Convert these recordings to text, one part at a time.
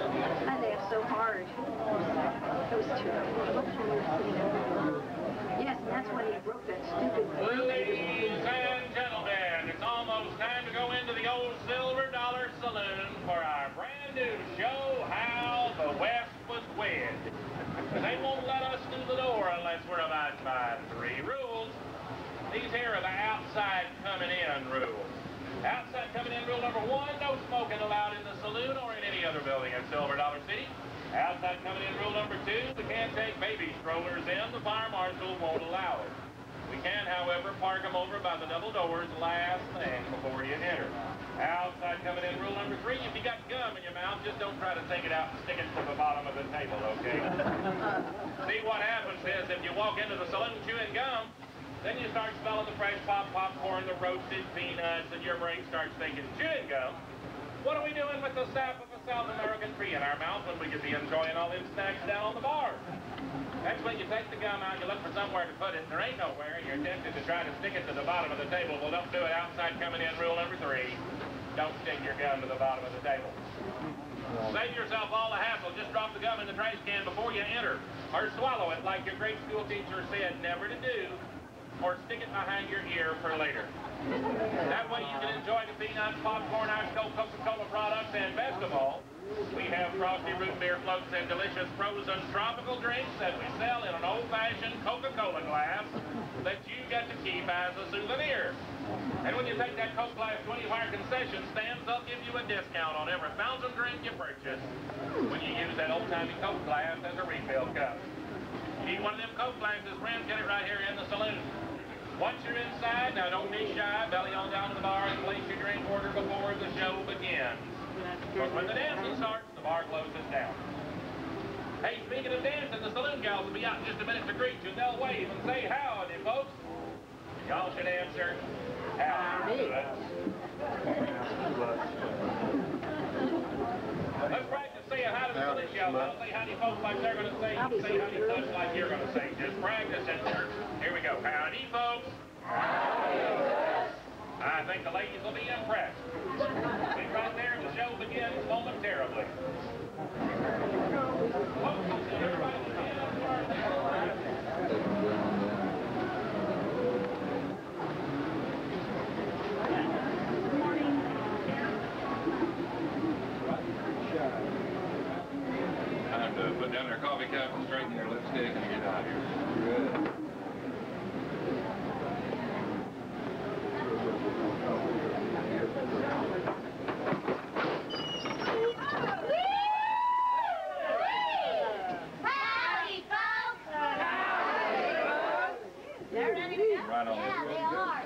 I laughed so hard. It was terrible. Yes, and that's when he broke that stupid... Ladies and gentlemen, it's almost time to go into the old $Silver Saloon for our brand new show, How the West Was Wed. They won't let us through the door unless we're abiding by 3 rules. These here are the outside coming in rules. Outside coming in rule number 1, no smoking allowed in the saloon or in any other building in Silver Dollar City. Outside coming in rule number 2, we can't take baby strollers in. The fire marshal won't allow it. We can, however, park them over by the double doors last thing before you enter. Outside coming in rule number 3, if you got gum in your mouth, just don't try to take it out and stick it to the bottom of the table, okay? See, what happens is if you walk into the saloon chewing gum, then you start smelling the fresh popcorn, the roasted peanuts, and your brain starts thinking, chewing gum? What are we doing with the sap of a South American tree in our mouth when we could be enjoying all them snacks down on the bar? That's when you take the gum out, you look for somewhere to put it, and there ain't nowhere, and you're tempted to try to stick it to the bottom of the table. Well, don't do it. Outside coming in rule number 3. Don't stick your gum to the bottom of the table. Save yourself all the hassle. Just drop the gum in the trash can before you enter. Or swallow it like your great school teacher said never to do. Or stick it behind your ear for later. That way you can enjoy the peanuts, popcorn, ice cold Coca-Cola products, and best of all, we have frosty root beer floats and delicious frozen tropical drinks that we sell in an old-fashioned Coca-Cola glass that you get to keep as a souvenir. And when you take that Coke glass to any of our concession stands, they'll give you a discount on every 1,000 drink you purchase when you use that old-timey Coke glass as a refill cup. You need one of them Coke glasses, friends, get it right here in the saloon. Once you're inside, now don't be shy, belly on down to the bar and place your drink order before the show begins. Because when the dancing starts, the bar closes down. Hey, speaking of dancing, the saloon gals will be out in just a minute to greet you. They'll wave and say howdy, folks. Y'all should answer howdy. Let's practice saying howdy to the saloon gals. I'll say howdy, folks, like they're going to say. You say howdy, folks, like you're going to say. Just practice it. Here we go. Howdy, folks. Howdy. I think the ladies will be impressed. Be right there, the show begins momentarily. Everybody stand up for our time to put down their coffee cup and straighten their lipstick and get out of here. Good. Right on. Yeah, they are.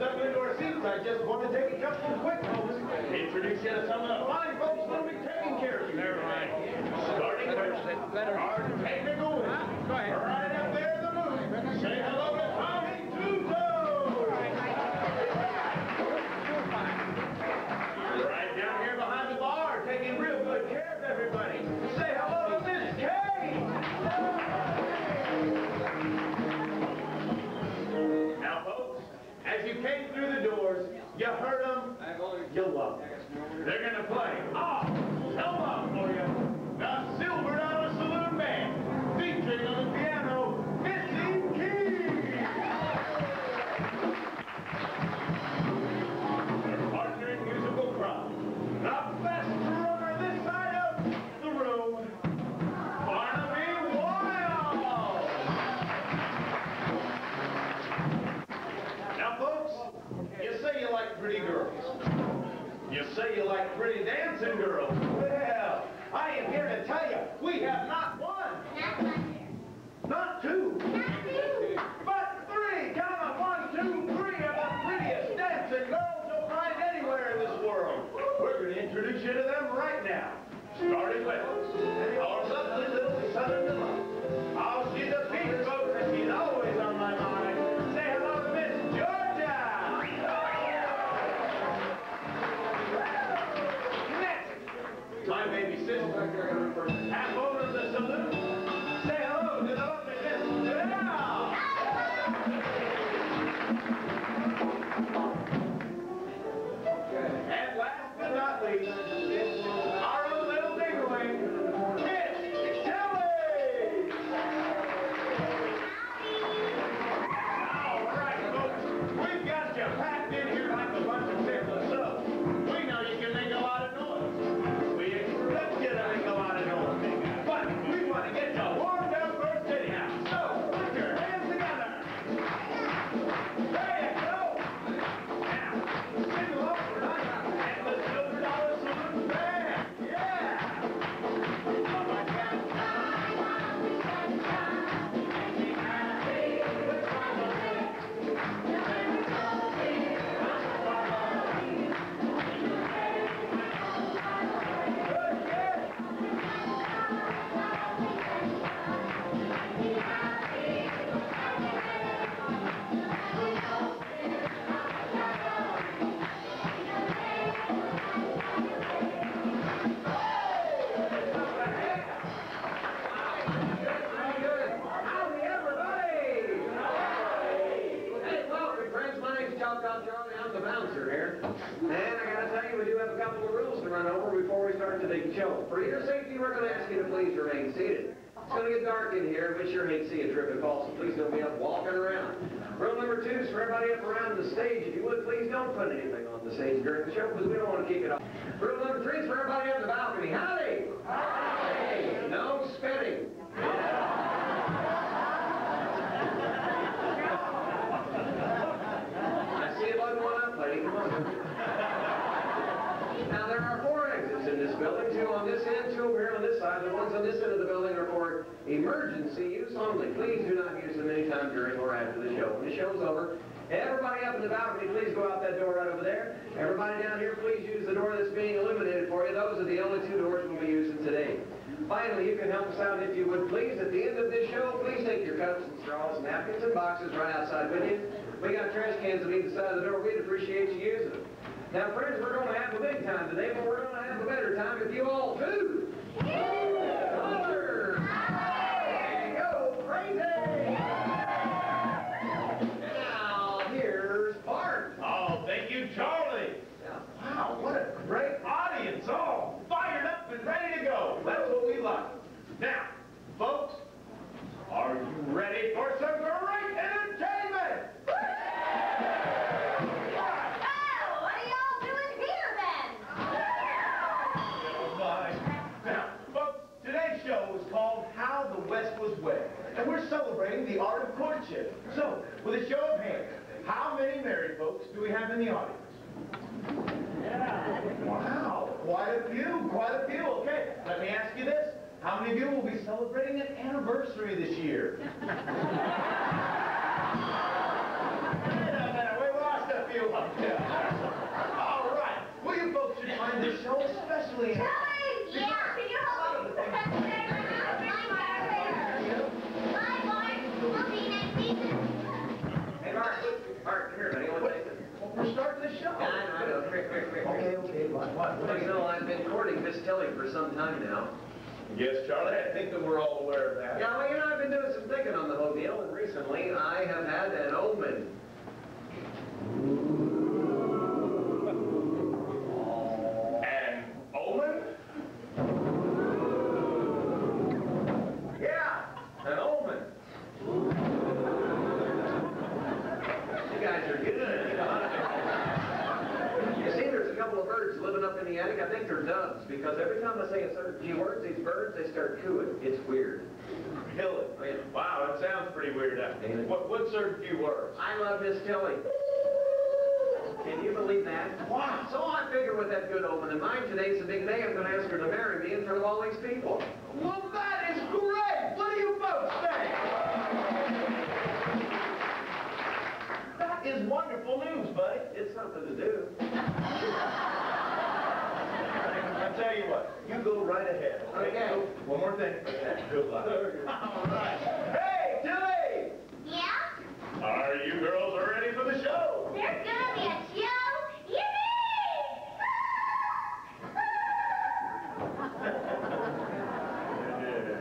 settle into our seats, I just want to take a couple of quick moments to introduce you to some of the fine folks that'll be taking care of you. Never mind. Starting with our technical. Go ahead. Right up there in the booth. Say hello to Tommy Tuzo. Right down here behind the bar, taking real good care of everybody. Say hello to Miss Kay. Now, folks, as you came through the doors, you heard them, you love them. They're going to play Selma for you, the Silver Dollar Saloon Band, featuring on the piano, Missy Key. Their partner in musical crowd, the best drummer this side of the room, Barnaby Wild. Now, folks, you say you like pretty girls. You say you like pretty dancing girls. Well, I am here to tell you, we have not one, not two, but three. Count them, 1, 2, 3 of the prettiest dancing girls you'll find anywhere in this world. We're going to introduce you to them right now. Starting with our lovely little Southern delight. Oh, she's a peach, folks, and she's always on my mind. Say hello to Miss Georgia. Next, my baby sister, half over to the saloon. Say hello to the lovely Miss Janelle. And last but not least, our own little dingling, Miss Kelly. All right, folks, we've got you packed in here like a bunch of pickles, so we know you can make a lot of noise. We expect you to make a lot of noise, but we want to get you warmed up first anyhow. So put your hands together. There you go. Now, sing along tonight and the Silver Dollar Saloon Band. Yeah. Howdy, everybody! Hey, welcome, friends. My name's Chop Chop Charlie. I'm the bouncer here. And I gotta tell you, we do have a couple of rules to run over before we start today's show. For your safety, we're gonna ask you to please remain seated. It's gonna get dark in here, and we sure hate to see you trip and fall, so please don't be up walking around. Rule number 2 is for everybody up around the stage, if you would, please don't put anything on the stage during the show, because we don't want to kick it off. Rule number 3 is for everybody up the balcony. Howdy! Howdy! No spitting. I see a loaded one up, lady. Come on. Now, there are 4 exits in this building, 2 on this end, 2 over here on this side. The ones on this end of the building are for emergency use only. Please do not use them anytime during or after the show. When the show's over, everybody up in the balcony, please go out that door right over there. Everybody down here, please use the door that's being illuminated for you. Those are the only 2 doors we'll be using today. Finally, you can help us out if you would, please. At the end of this show, please take your cups and straws, napkins, and boxes right outside with you. We got trash cans on either side of the door. We'd appreciate you using them. Now, friends, we're going to have a big time today, but we're going to have a better time if you all do. Colors! There you go, crazy! Now, here's Bart. Oh, thank you, Charlie. Wow, what a great audience. All fired up and ready to go. That's what we like. Now, folks, are you ready for some great entertainment? Oh, what are y'all doing here then? Oh, my. Now, folks, today's show is called How the West Was Wed, and we're celebrating the art of courtship. So, with a show of hands, how many married folks do we have in the audience? Wow, quite a few, quite a few. Okay, let me ask you this. How many of you will be celebrating an anniversary this year? Wait a minute, we lost a few. you up there. All right. Well, you folks should find this show especially... Yeah, can you help me? Bye, Mark. We'll see you next season. Hey, Mark, here, buddy. What day is it? Well, we're starting the show. Yeah, I know. Come here. Okay, what? Well, you know, I've been courting Miss Tilly for some time now. Yes, Charlie, I think that we're all aware of that. Yeah, well, you know, I've been doing some thinking on the whole deal, and recently I have had an omen. An omen? Yeah, an omen. You guys are good. You see, there's a couple of birds living up in the attic. I think they're doves, because every time I say a certain few words, these birds, they start cooing. It's weird. Really? Wow, that sounds pretty weird. What certain few words? I love Miss Tilly. Can you believe that? Wow. So I figure with that good omen in mind, today's a big day. I'm going to ask her to marry me in front of all these people. Well, that is great. What do you folks think? That is wonderful news, buddy. It's something to do. I tell you what, you go right ahead. Okay. One more thing. Okay. Good luck. All right. Hey, Tilly! Yeah? Are you girls ready for the show? There's gonna be a show? Yippee!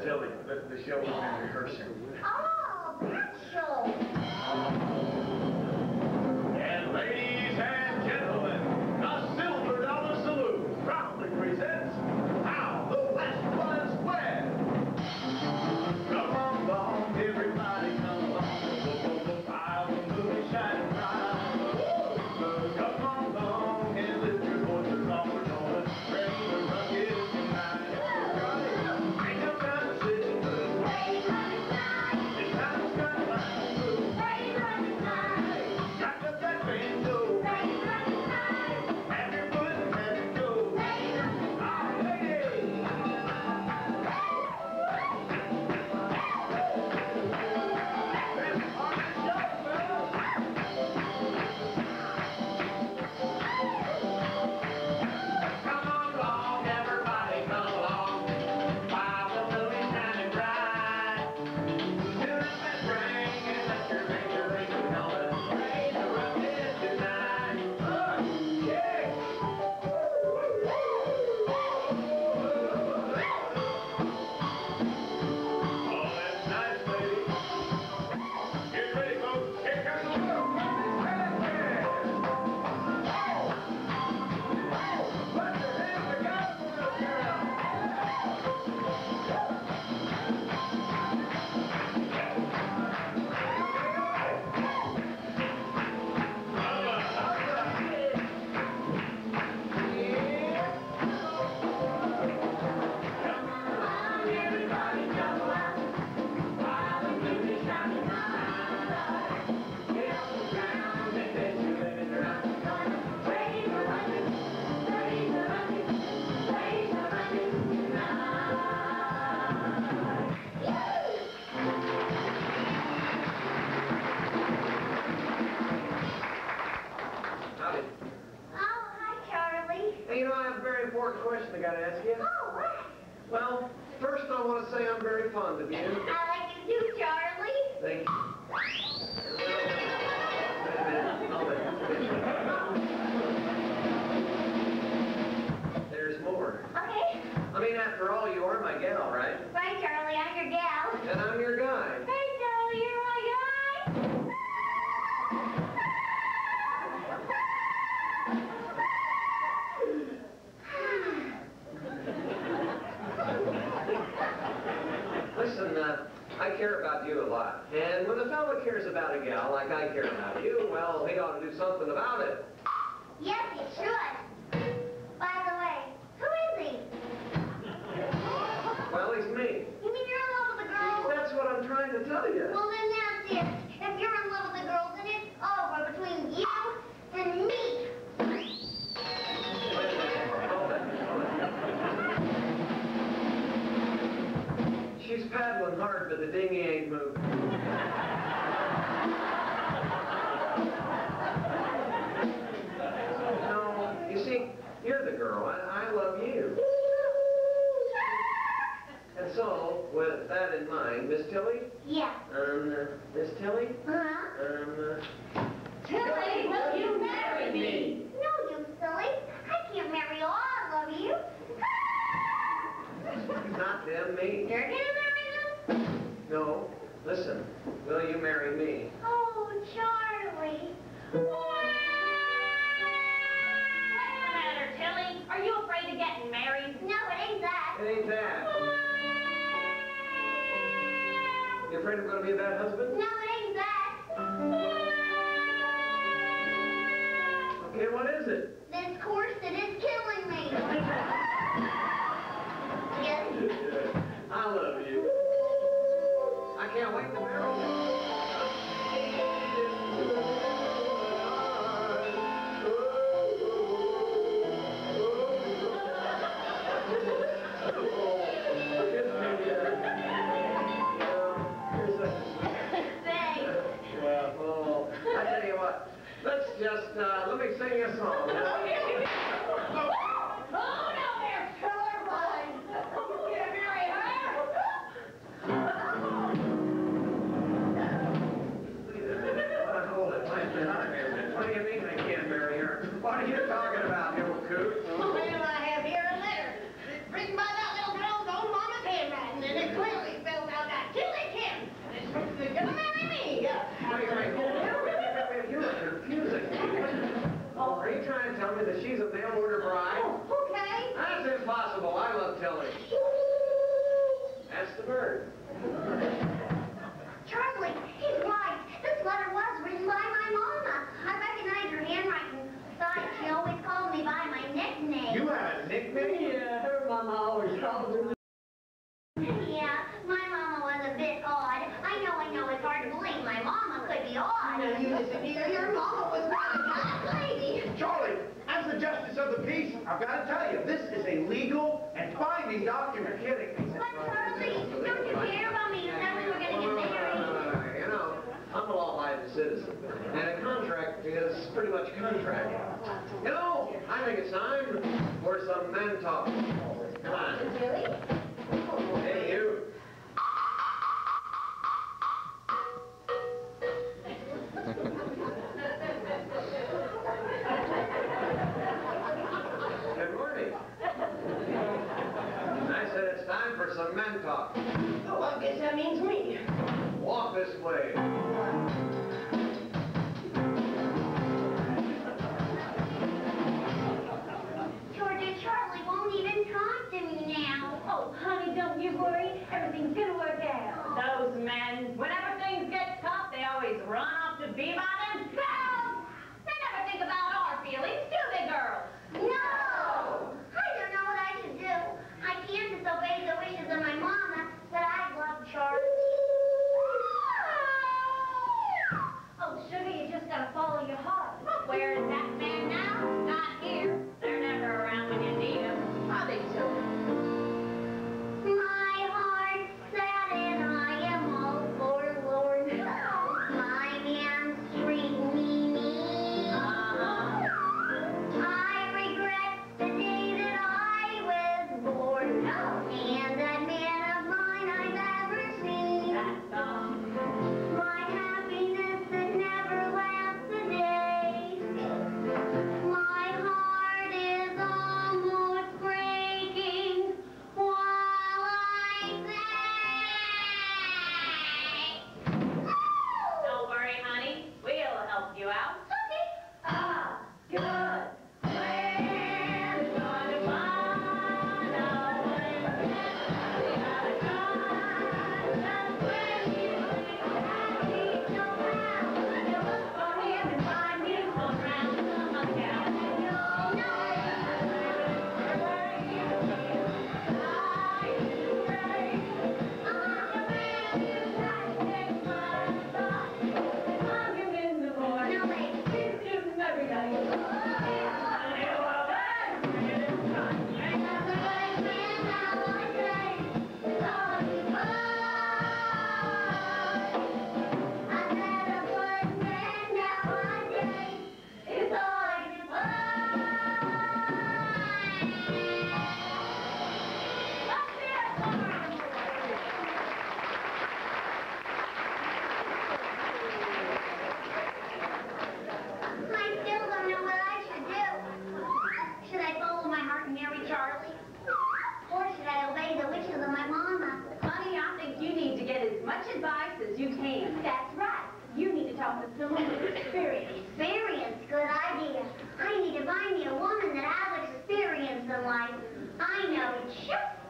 Tilly, the show is in rehearsal. Oh, that show. And ladies and gentlemen, the Silver Dollar Saloon proudly presents How the West Was Wed. Come along, everybody, come along. While the moon is shining bright. Come along and lift your voices on. We're gonna raise the ruckus tonight. Ain't no time to sit and look. Praise Running Tide. It's time to strike my move. Praise Running Tide. Strike up that banjo. Praise Running Tide. Have your foot and let it go. Praise Running Tide. Ladies! Come along, everybody, come along. While the moon is shining bright. Tune up that ring and let your ranger ring the color. Raise the ruckus tonight. Yeah! Oh, that's nice, lady. Get ready, folks. Here comes the show. Put your hands together for this girl. Come on, everybody, jump out. While the moon is shining bright. Get on the ground and let your living round. Praise the ruckus, praise the ruckus, praise the ruckus tonight. Howdy. Oh, hi, Charlie. Hey, you know, I have a very important question I got to ask you. Oh, what? Well, first I want to say I'm very fond of you. I like you too, Charlie. Thank you. Wait a minute. Hold it. There's more. Okay. I mean, after all, you are my gal, right? Right, Charlie, I'm your gal. And I'm your guy. Hey, Charlie, you're my guy. Listen, I care about you a lot. And when a fella cares about a gal like I care about you, well, he ought to do something about it. Yes, he should. By the way, who is he? Well, he's me. You mean you're in love with the girl? That's what I'm trying to tell you. Well, then that's it. If you're in love with the girl, then it's over between you and me. Hold it. She's paddling hard, but the dinghy ain't moving. so, with that in mind, Miss Tilly? Yeah. Miss Tilly? Tilly, will you marry me? No, you silly. I can't marry all of you. Not them, me. You're gonna marry them? No. Listen, will you marry me? Oh, Charlie. What's the matter, Tilly? Are you afraid of getting married? No, it ain't that. It ain't that. You afraid I'm going to be a bad husband? No, it ain't that. Okay, what is it? This corset is killing me. Yes. I love you. I can't wait to marry you. I tell you what, let's just, let me sing you a song. Oh, no, there, killer one. You can't marry her. Hold it, wait a minute. What do you mean I can't marry her? What are you talking about, you old coot? Well, I have here a letter written by that little girl's own mama's handwriting, and it clearly spells out that Tilly Kim. They're gonna marry me. You are confusing me. Oh, are you trying to tell me that she's a mail-order bride? Oh, okay. That's impossible. I love Tilly. That's the bird. Charlie, he's right. This letter was written by my mama. I recognize her handwriting. Besides, she always called me by my nickname. You have a nickname? Yeah, her mama always called her. Yeah, my mama was a bit odd. I know, it's hard to believe my mama could be odd. Now, you listen, dear, your mama was not a That lady. Charlie, as the justice of the peace, I've got to tell you, this is a legal and binding document. You're kidding me. But Charlie, don't you care about me? You said we were going to get married. You know, I'm a law-abiding citizen, and a contract is pretty much a contract. You know, I think it's time for some men talk. Come on. Really? Hey, you. Good morning. I said it's time for some men talk. Oh, I guess that means me. Walk this way. Georgia, Charlie won't even talk to me now. Oh, honey, don't you worry. Everything's gonna work out. Those men, whenever things get tough, they always run off to be by themselves. They never think about our feelings, do they, girls? No! I don't know what I should do. I can't disobey the wishes of my mama, but I love Charlie.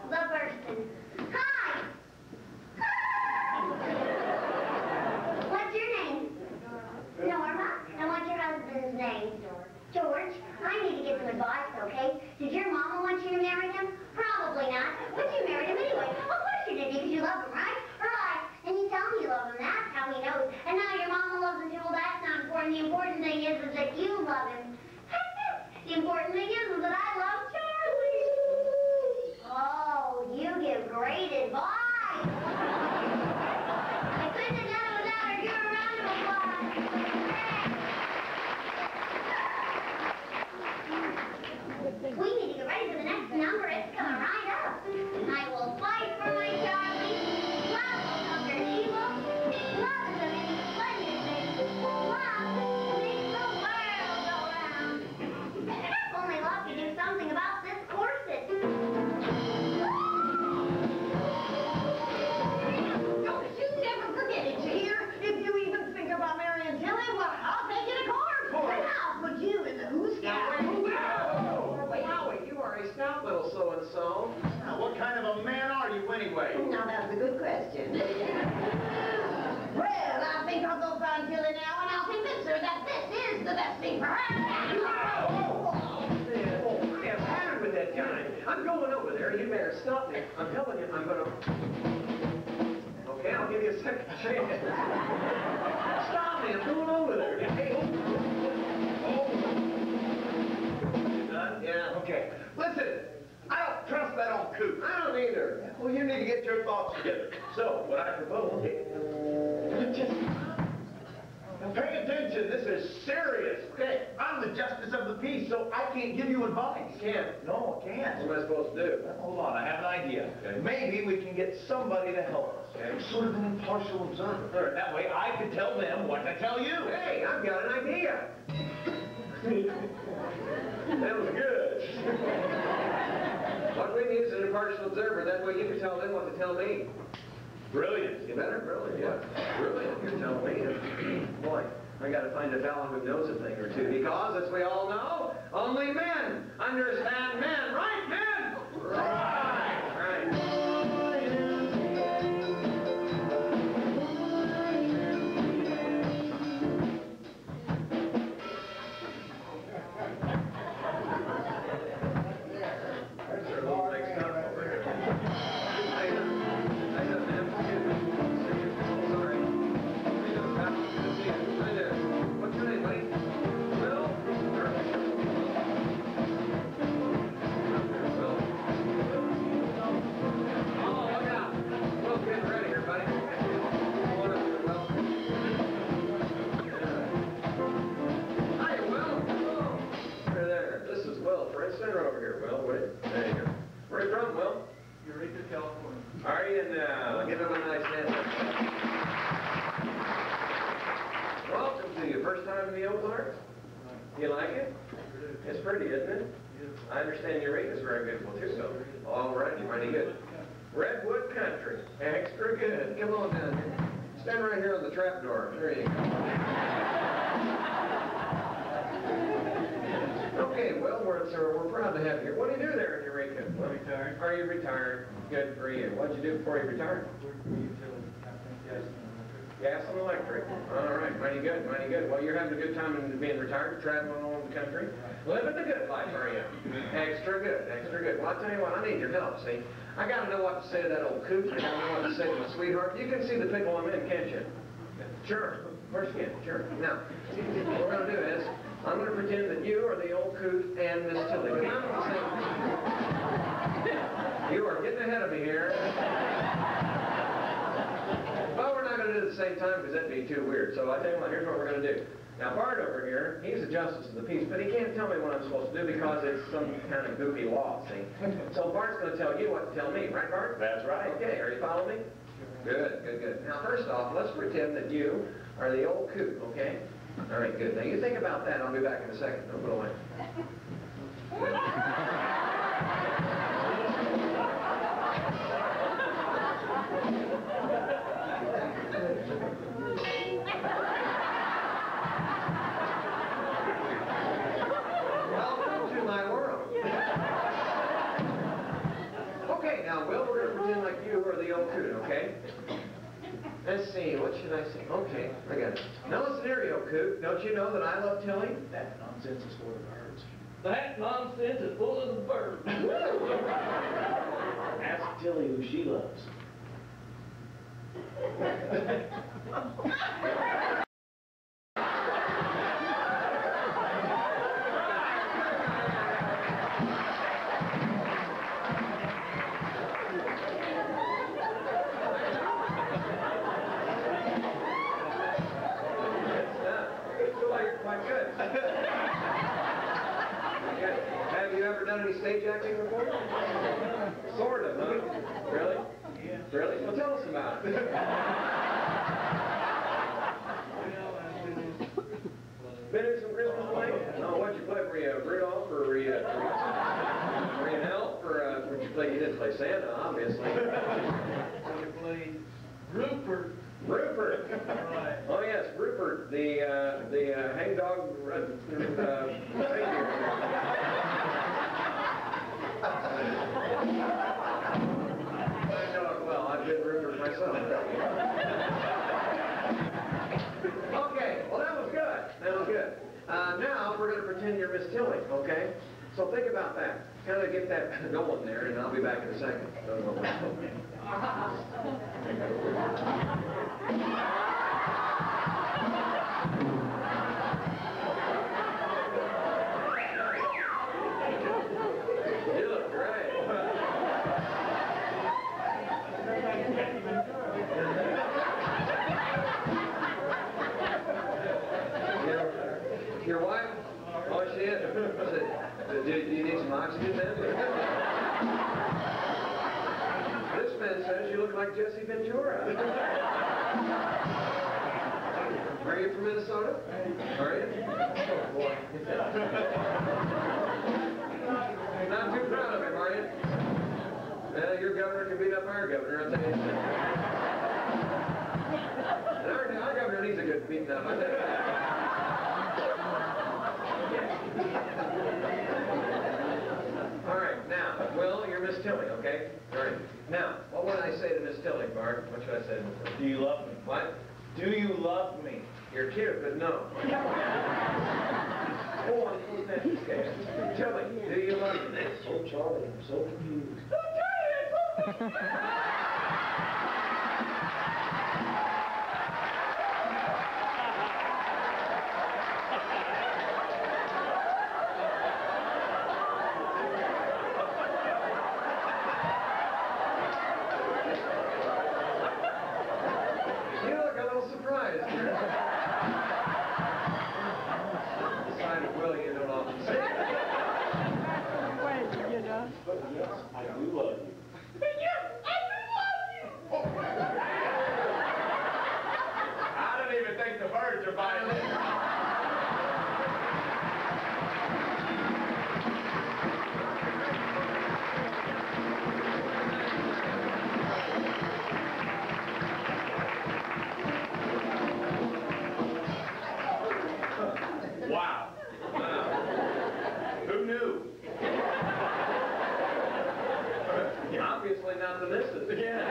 the person. Hi! What's your name? Norma. And what's your husband's name? George. I need to get some advice, okay? Did your mama want you to marry him? Probably not. But you married him anyway. Of course you did, because you love him, right? Right. And you tell me you love him. That's how he knows. And now your mama loves him too. Well, that's not important. The important thing is that you love him. The important thing is that I love Charlie. Oh, you give great advice. I couldn't have done it without her. Give her a round of applause. We need to get ready for the next number. It's coming right up. I will fight for my Charlie. Love will conquer evil. Love is a many splendid thing. Love makes the world go round. Only love can do something about this corset. Don't you never forget it, you hear? If you even think about marrying Tilly, well, I'll take you to court. And I'll put you in the Who Scout. Wait, Howie, you are a stout little so-and-so. Now, what kind of a man are you anyway? Now, that's a good question. Well, I think I'll go find Tilly now, and I'll convince her that this is the best thing for her. I have had it with that guy. I'm going over there. You better stop me. I'm telling you, I'm going to... Okay, I'll give you a second chance. Stop me. I'm going over there. Hey, You done? Yeah. Okay. Listen, I don't trust that old coot. I don't either. Well, you need to get your thoughts together. So, what I propose is... Now, pay attention. This is serious. Okay. I'm the justice of the peace, so I can't give you advice. You can't. No, I can't. What am I supposed to do? Hold on, I have an idea. Okay. Maybe we can get somebody to help us. Okay. Sort of an impartial observer. All right, that way I can tell them what to tell you. Hey, I've got an idea. That was good. What we need is an impartial observer. That way you can tell them what to tell me. Brilliant. You better? Brilliant, yeah. Brilliant. You're telling me. Boy, I got to find a fella who knows a thing or two. Because, as we all know, only men understand men. Right, men? Right. Right. You like it? It's pretty, isn't it? I understand your rate is very beautiful too, so all right, you're mighty good. Redwood Country, extra good. Come on down here. Stand right here on the trap door. There you go. Okay, well, we're proud to have you here. What do you do there in Eureka? Well, retired. Are you retired? Good for you. What'd you do before you retired? Gas and electric. All right, mighty good, mighty good. Well, you're having a good time in being retired, traveling all over the country. Living the good life, are you? Extra good, extra good. Well, I'll tell you what, I need your help, see? I got to know what to say to that old coot. I got to know what to say to my sweetheart. You can see the pickle I'm in, can't you? Sure. Of course you can. Sure. Now, what we're going to do is, I'm going to pretend that you are the old coot and Miss Tilly. But I'm going to say, you are getting ahead of me here. But we're not going to do it at the same time because that'd be too weird. So I tell you what, here's what we're going to do. Now, Bart over here, he's the justice of the peace, but he can't tell me what I'm supposed to do because it's some kind of goofy law, see? So Bart's going to tell you what to tell me, right, Bart? That's right. Okay, are you following me? Good, good, good. Now, first off, let's pretend that you are the old coot, okay? All right, good. Now, you think about that. I'll be back in a second. Don't go away. Welcome to my world. Okay, now Let's see, what should I say? Okay, I got it. No scenario, Coop. Don't you know that I love Tilly? That nonsense is for the birds. That nonsense is full of the birds. Ask Tilly who she loves. Have you ever done any stage acting before? Sort of, huh? Really? Yeah. Really? Well, tell us about it. Been in some Christmas plays? Oh, what'd you play? Were you Rudolph or were you an elf or what'd you play? You didn't play Santa, obviously. You played Rupert. Rupert. Right. Oh yes, Rupert, the hangdog reindeer. I know it well. I've been Rupert myself. Okay, well that was good. That was good. Now we're going to pretend you're Miss Tilly, okay? So think about that. Kind of get that going there, and I'll be back in a second. You look great. Your wife? Oh, she is. Do you need some oxygen then? This man says you look like Jesse Ventura. Are you from Minnesota? Are you? Oh, boy. Not too proud of him, are you? Well, your governor can beat up our governor, I'll tell you. And our governor needs a good beating up, I tell you. All right, now, well, you're Miss Tilly, okay? All right. Now, what would I say to Miss Tilly, Bart? What should I say to her? Do you love me? What? Do you love me? You're cute, but no. Oh, I'm so scared. Tilly, do you love me? Oh, Charlie, I'm so confused. You look a little surprised here. The sign of will you don't often see. But yes, I do love you. I don't even think the birds are buying this. Wow. Who knew? Obviously not the missus. Yeah.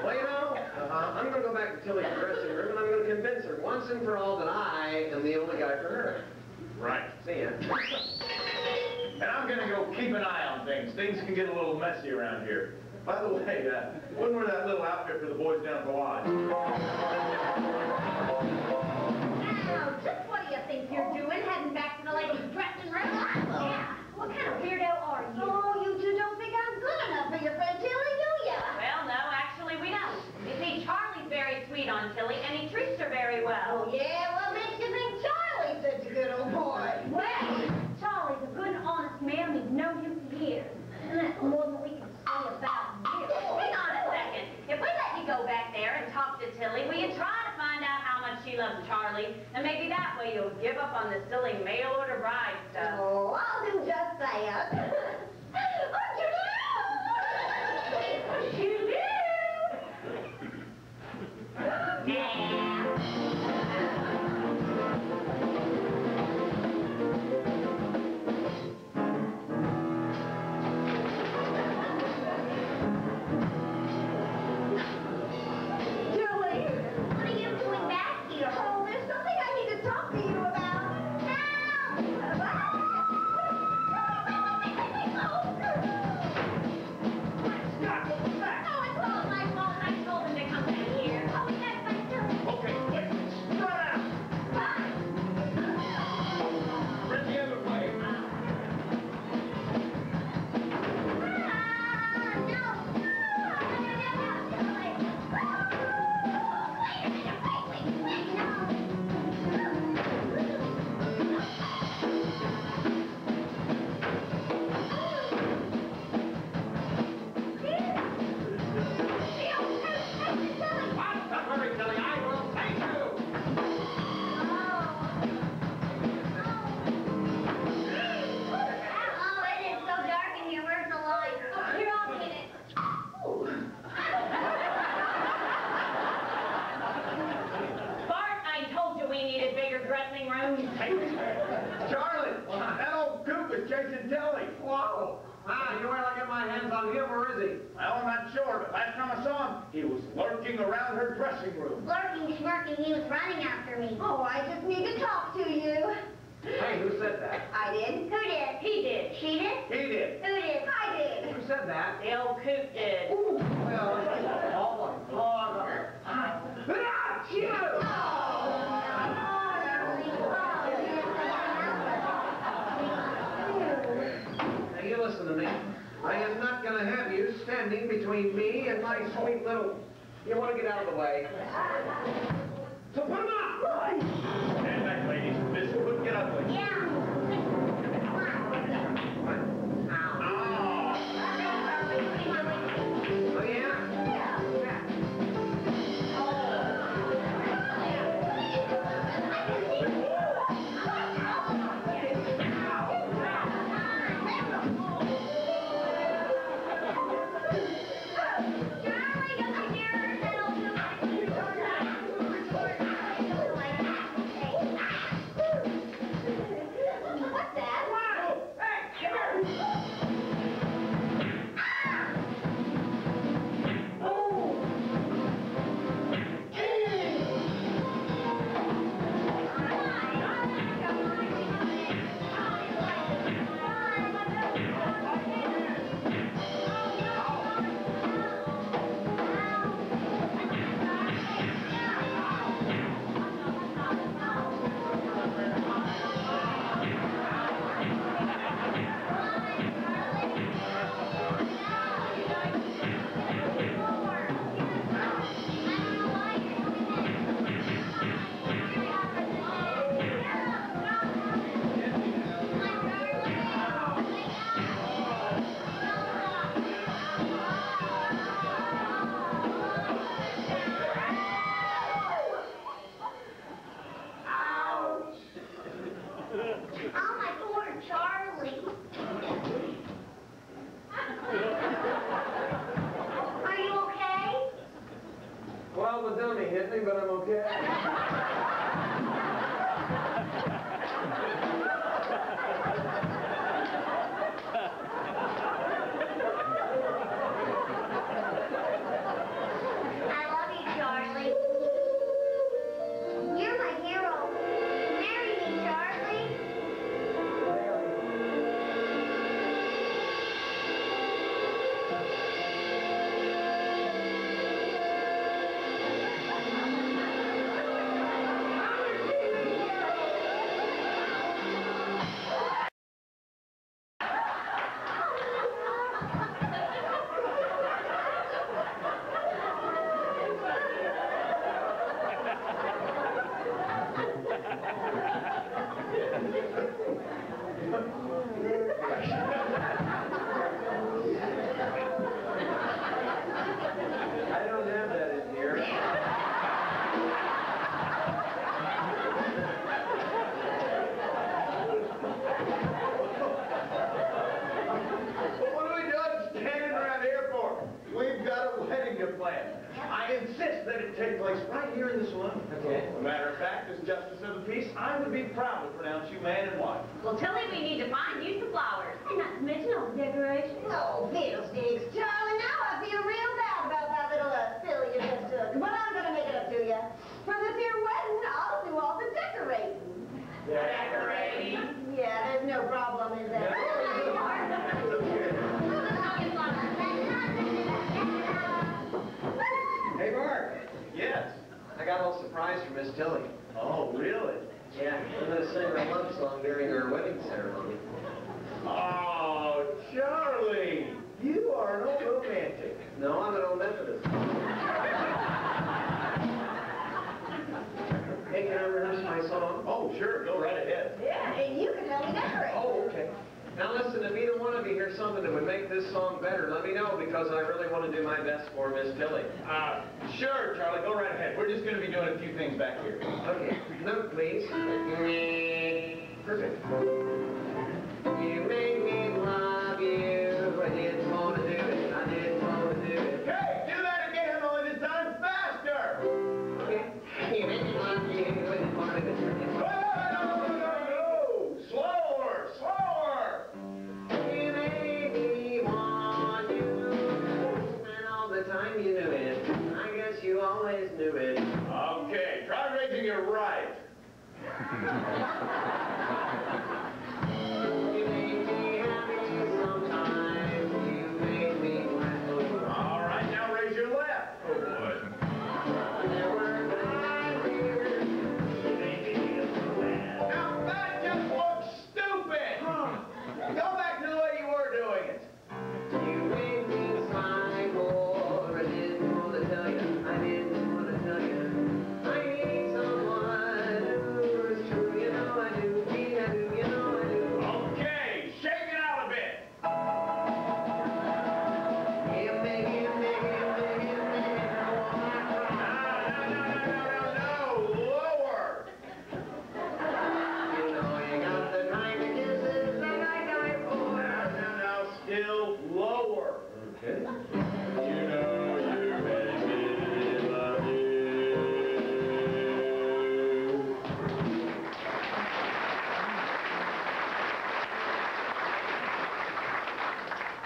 Well, you know, I'm going to go back to Tilly's dressing room and I'm going to convince her once and for all that I am the only guy for her. Right. See ya. And I'm going to go keep an eye on things. Things can get a little messy around here. By the way, when were that little outfit for the boys down at the lodge? Now, just what do you think you're doing, heading back to the ladies' dressing room? Yeah. What kind of weirdo are you? Oh, you two don't think I'm good enough for your friend Tilly, do ya? Well, no, actually we don't. You see, Charlie's very sweet on Tilly, and he treats her very well. Oh, yeah? What makes you think Charlie's such a good old boy? Well, Charlie's a good and honest man. We've known him for years. And that's more than we can say about you. Hang on a second. If we let you go back there and talk to Tilly, will you try to find out how much she loves Charlie? And maybe that way you'll give up on the silly mail-order bride stuff. Oh, I'll do just that. You do? chasing Tilly. Whoa! Ah, you wait till I get my hands on him, or is he? Well, I'm not sure, but last time I saw him, he was lurking around her dressing room. Lurking, smirking, he was running after me. Oh, I just need to talk to you. Hey, who said that? I did. Who did? He did. She did? He did. Who did? I did. Who said that? The old coot did. Well, oh my God. Ah, you! Now, you listen to me. I am not going to have you standing between me and my sweet little... You want to get out of the way. So put him up! Stand back, ladies. This could get ugly. Yeah. What? Oh, yeah? What's that? Oh, my poor Charlie. Are you okay? Well, the dummy hit me, but I'm okay. I love you, Charlie. You're my hero. Marry me, Charlie. I don't have that in here. What are we doing standing around here for? We've got a wedding to plan. I insist that it take place right here in the saloon. Okay. As a matter of fact, as Justice of the Peace, I would be proud to pronounce you man and wife. Well, Tilly, we need to find you some flowers. And not to mention all the decorations. Oh, fiddlesticks. Charlie, now I feel real bad about that little silly you just took. But I'm gonna make it up to you. For this here wedding, I'll do all the decorating. Decorating. Yeah, there's no problem, is there? Hey, Mark. Yes. I got a little surprise for Miss Tilly. Oh, really? Yeah, I'm going to sing her love song during her wedding ceremony. Oh, Charlie, you are an old romantic. No, I'm an old Methodist. Hey, can I rehearse my song? Oh, sure, go right ahead. Yeah, and you can help me decorate. Oh, okay. Now listen, if either one of you hears something that would make this song better, let me know, because I really want to do my best for Miss Tilly. Sure, Charlie, go right ahead. We're just going to be doing a few things back here. Okay, note please. Perfect. You made me love you, I didn't want to do it, I didn't want to do it. Hey, do that again, only this time faster! Okay. You made me love you, I didn't want to do it. No! Slower, slower! you right. You make me happy sometimes. You make me glad. All right, now raise your left. Oh, boy. There were times here. You make me feel so bad. Now that just looks stupid. Go back to the way you were doing it. You made me smile more. I didn't want to tell you. I didn't want to tell you. I need someone who is true. You know I do. Indeed I do. You know I do. Okay, shake it out a bit. You make me No, lower. You know you got the kind of kisses that I die for. No, still lower. Okay. You know you make me love you.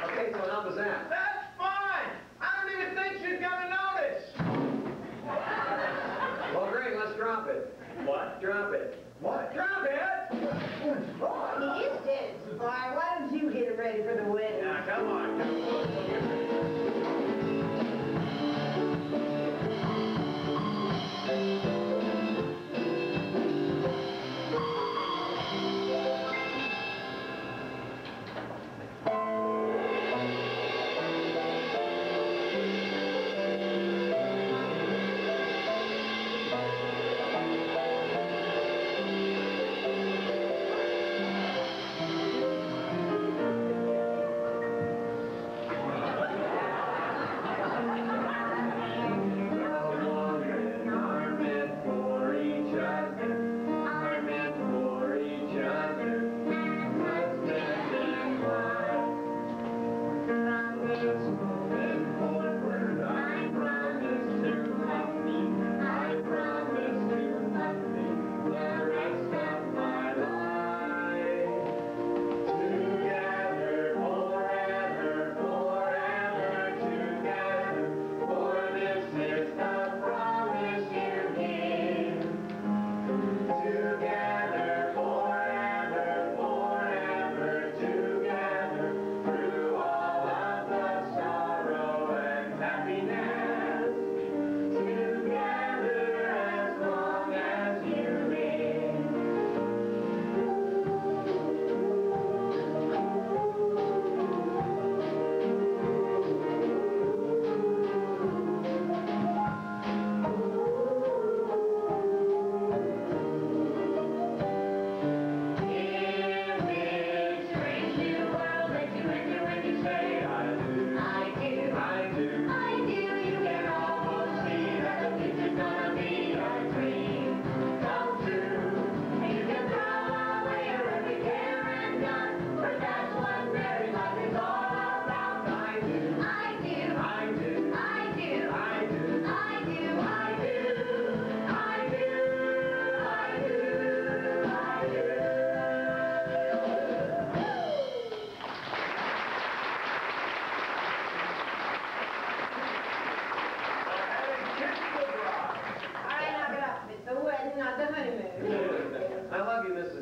Okay, so how was that? That's fine. I don't even think she's gonna notice. Well, great, let's drop it. What? Drop it. What? Drop it. Boy, he is dead, boy. Why don't you get him ready for the wedding? Now, come on. Come on.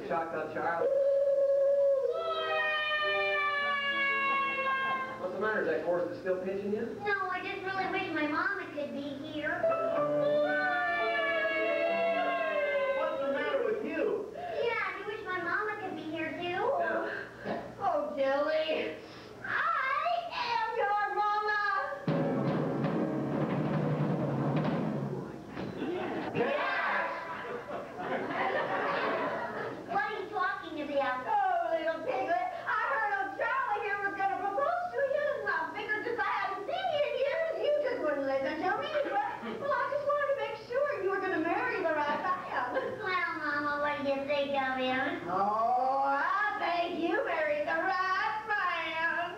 Chocolate Charlie. What's the matter? Is that horse that's still pitching you? No, I just really wish my mama could be here. What's the matter with you? Yeah, I wish my mama could be here too. Yeah. Oh, Tilly. I am your mama. What are you talking about? Oh, little piglet. I heard old Charlie here was going to propose to you, and I figured since I hadn't seen you in years, you just wouldn't listen to me. Well, I just wanted to make sure you were going to marry the right man. Well, Mama, what do you think of him? Oh, I think you married the right man.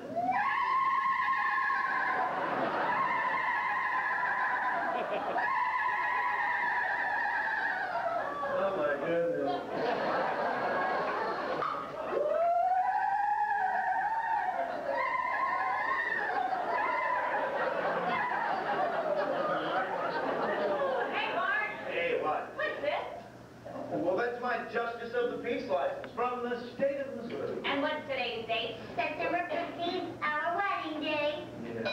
That's my Justice of the Peace license from the state of Missouri. And what's today's date? September 15th, our wedding day. Yeah.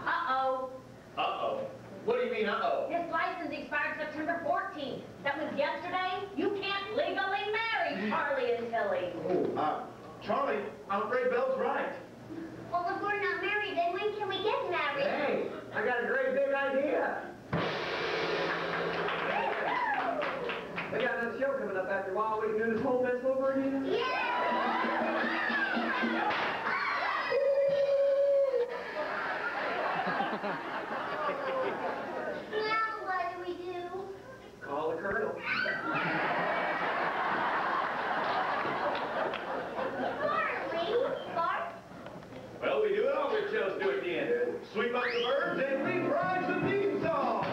Uh-oh. Uh-oh. What do you mean, uh-oh? This license expired September 14th. That was yesterday. You can't legally marry Charlie and Tilly. Oh, Charlie, I'm afraid Belle's right. Well, if we're not married, then when can we get married? Hey, I got a great big idea. We got another show coming up after a while. We can do this whole mess over again. Now what do we do? Call the colonel. Bartley, Bart. Well, we do it all good shows do at the end. Sweep up the birds and reprise the theme song.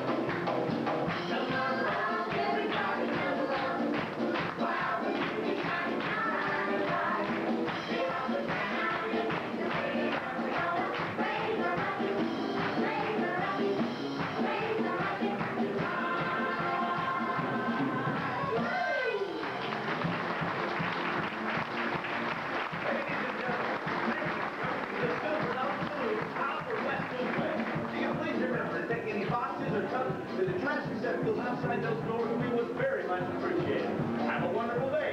The trash receptacles outside those doors we would very much appreciate. Have a wonderful day.